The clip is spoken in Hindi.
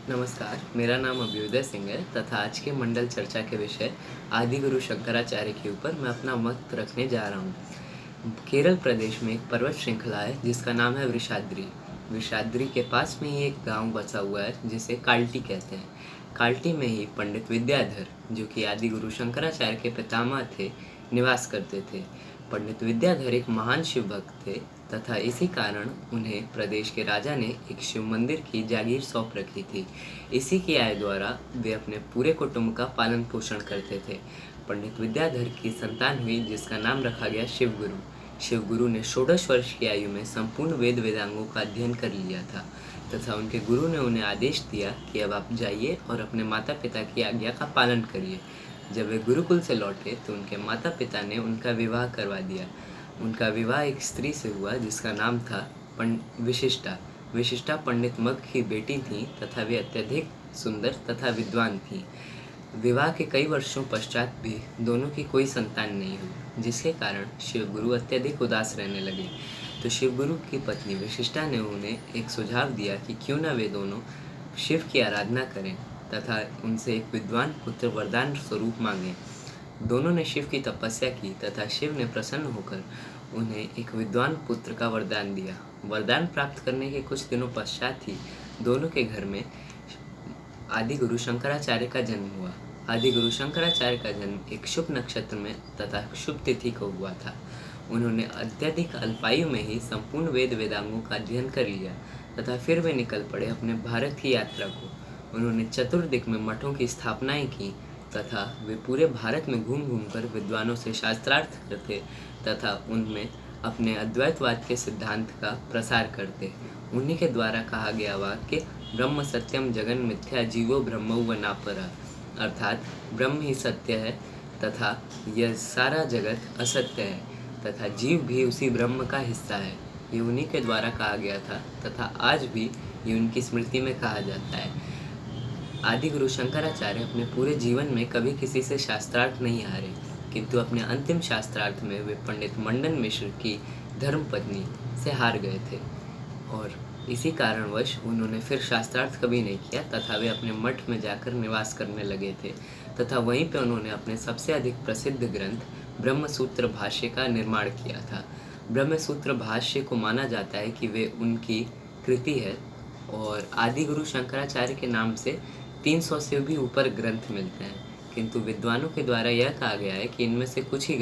नमस्कार, मेरा नाम अभ्युदय सिंह है तथा आज के मंडल चर्चा के विषय आदि गुरु शंकराचार्य के ऊपर मैं अपना मत रखने जा रहा हूँ। केरल प्रदेश में एक पर्वत श्रृंखला है जिसका नाम है वृषाद्रि। वृषाद्रि के पास में ही एक गांव बसा हुआ है जिसे काल्टी कहते हैं। काल्टी में ही पंडित विद्याधर, जो कि आदि गुरु शंकराचार्य के पितामह थे, निवास करते थे। पंडित विद्याधर एक महान शिव भक्त थे तथा इसी कारण उन्हें प्रदेश के राजा ने एक शिव मंदिर की जागीर सौंप रखी थी। इसी की आय द्वारा वे अपने पूरे कुटुंब का पालन पोषण करते थे। पंडित विद्याधर की संतान हुई जिसका नाम रखा गया शिवगुरु। शिवगुरु ने 16 वर्ष की आयु में संपूर्ण वेद वेदांगों का अध्ययन कर लिया था तथा उनके गुरु ने उन्हें आदेश दिया कि अब आप जाइए और अपने माता पिता की आज्ञा का पालन करिए। जब वे गुरुकुल से लौटे तो उनके माता पिता ने उनका विवाह करवा दिया। उनका विवाह एक स्त्री से हुआ जिसका नाम था विशिष्टा। विशिष्टा पंडित मग की बेटी थी तथा वे अत्यधिक सुंदर तथा विद्वान थीं। विवाह के कई वर्षों पश्चात भी दोनों की कोई संतान नहीं हुई, जिसके कारण शिवगुरु अत्यधिक उदास रहने लगे। तो शिवगुरु की पत्नी विशिष्टा ने उन्हें एक सुझाव दिया कि क्यों न वे दोनों शिव की आराधना करें तथा उनसे एक विद्वान पुत्र वरदान स्वरूप मांगे। दोनों ने शिव की तपस्या की तथा शिव ने प्रसन्न होकर उन्हें एक विद्वान पुत्र का वरदान दिया। वरदान प्राप्त करने के कुछ दिनों पश्चात ही दोनों के घर में आदि गुरु शंकराचार्य का जन्म हुआ। आदि गुरु शंकराचार्य का जन्म एक शुभ नक्षत्र में तथा शुभ तिथि को हुआ था। उन्होंने अत्यधिक अल्पायु में ही संपूर्ण वेद वेदांगों का अध्ययन कर लिया तथा फिर वे निकल पड़े अपने भारत की यात्रा को। उन्होंने चतुर्दिक में मठों की स्थापनाएं की तथा वे पूरे भारत में घूम घूम कर विद्वानों से शास्त्रार्थ करते तथा उनमें अपने अद्वैतवाद के सिद्धांत का प्रसार करते। उन्हीं के द्वारा कहा गया वाक्य ब्रह्म सत्यम जगन मिथ्या जीवो ब्रह्मौ व नापरा, अर्थात ब्रह्म ही सत्य है तथा यह सारा जगत असत्य है तथा जीव भी उसी ब्रह्म का हिस्सा है। ये उन्हीं के द्वारा कहा गया था तथा आज भी ये उनकी स्मृति में कहा जाता है। आदि गुरु शंकराचार्य अपने पूरे जीवन में कभी किसी से शास्त्रार्थ नहीं हारे, किंतु अपने अंतिम शास्त्रार्थ में वे पंडित मंडन मिश्र की धर्मपत्नी से हार गए थे और इसी कारणवश उन्होंने फिर शास्त्रार्थ कभी नहीं किया तथा वे अपने मठ में जाकर निवास करने लगे थे तथा वहीं पे उन्होंने अपने सबसे अधिक प्रसिद्ध ग्रंथ ब्रह्मसूत्र भाष्य का निर्माण किया था। ब्रह्मसूत्र भाष्य को माना जाता है कि वे उनकी कृति है और आदि गुरु शंकराचार्य के नाम से 300 से भी ऊपर ग्रंथ मिलते हैं, किंतु विद्वानों के द्वारा यह कहा गया है कि इनमें से कुछ ही ग्रंथ